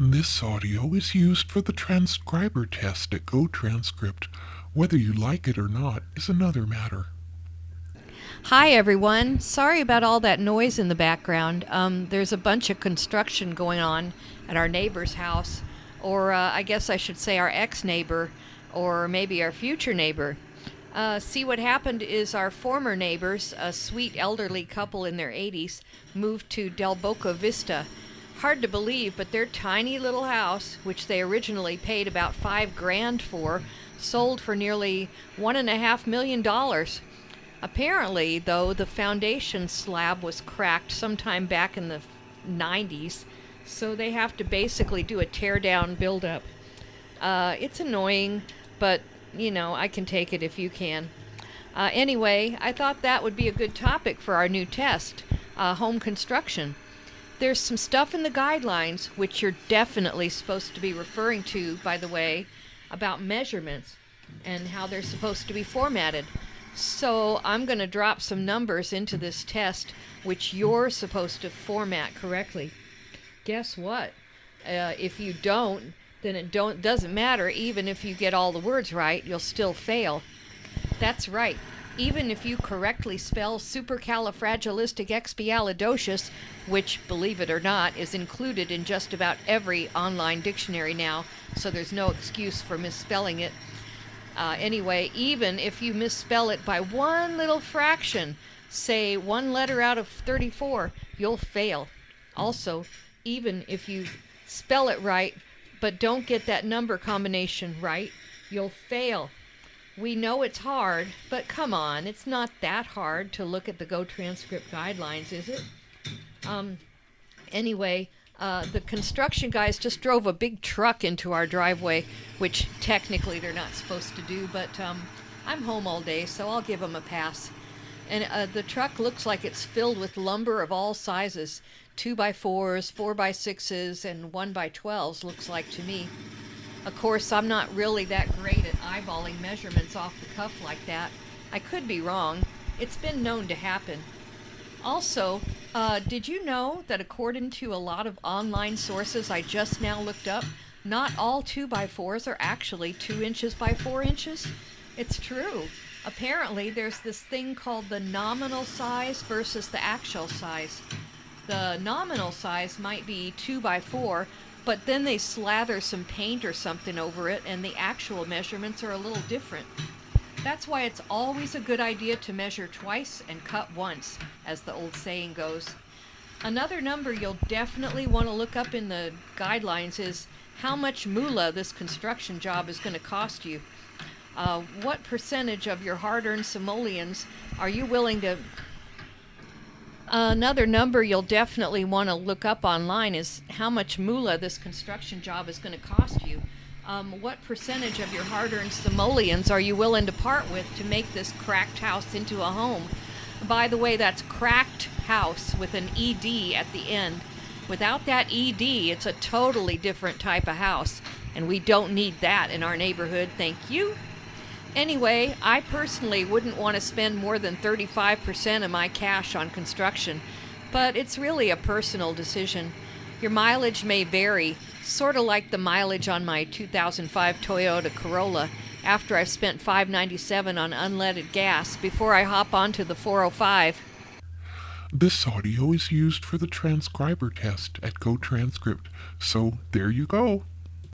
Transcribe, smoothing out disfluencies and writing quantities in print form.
This audio is used for the transcriber test at GoTranscript. Whether you like it or not is another matter. Hi, everyone. Sorry about all that noise in the background. There's a bunch of construction going on at our neighbor's house, or I guess I should say our ex-neighbor, or maybe our future neighbor. See, what happened is our former neighbors, a sweet elderly couple in their 80s, moved to Del Boca Vista. Hard to believe, but their tiny little house, which they originally paid about $5,000 for, sold for nearly $1.5 million. Apparently, though, the foundation slab was cracked sometime back in the 90s, so they have to basically do a tear down build up. It's annoying, but I can take it if you can. Anyway, I thought that would be a good topic for our new test, home construction. There's some stuff in the guidelines, which you're definitely supposed to be referring to, by the way, about measurements and how they're supposed to be formatted. So I'm going to drop some numbers into this test, which you're supposed to format correctly. Guess what? If you don't, then it doesn't matter. Even if you get all the words right, you'll still fail. That's right. Even if you correctly spell supercalifragilisticexpialidocious, which, believe it or not, is included in just about every online dictionary now, so there's no excuse for misspelling it. Anyway, even if you misspell it by one little fraction, say one letter out of 34, you'll fail. Also, even if you spell it right, but don't get that number combination right, you'll fail. We know it's hard, but come on, it's not that hard to look at the GoTranscript guidelines, is it? Anyway, the construction guys just drove a big truck into our driveway, which technically they're not supposed to do, but I'm home all day, so I'll give them a pass. And the truck looks like it's filled with lumber of all sizes, 2x4s, 4x6s, and 1x12s, looks like to me. Of course, I'm not really that great at eyeballing measurements off the cuff like that. I could be wrong. It's been known to happen. Also, did you know that according to a lot of online sources I just now looked up, not all 2x4s are actually 2 inches by 4 inches? It's true. Apparently, there's this thing called the nominal size versus the actual size. The nominal size might be 2x4, but then they slather some paint or something over it, and the actual measurements are a little different. That's why it's always a good idea to measure twice and cut once, as the old saying goes. Another number you'll definitely want to look up in the guidelines is how much moolah this construction job is going to cost you. What percentage of your hard-earned simoleons are you willing to... Another number you'll definitely want to look up online is how much moolah this construction job is going to cost you. What percentage of your hard-earned simoleons are you willing to part with to make this cracked house into a home? By the way, that's cracked house with an ED at the end. Without that ED, it's a totally different type of house, and we don't need that in our neighborhood, thank you. Anyway, I personally wouldn't want to spend more than 35% of my cash on construction, but it's really a personal decision. Your mileage may vary, sort of like the mileage on my 2005 Toyota Corolla after I've spent $5.97 on unleaded gas before I hop onto the 405. This audio is used for the transcriber test at GoTranscript, so there you go.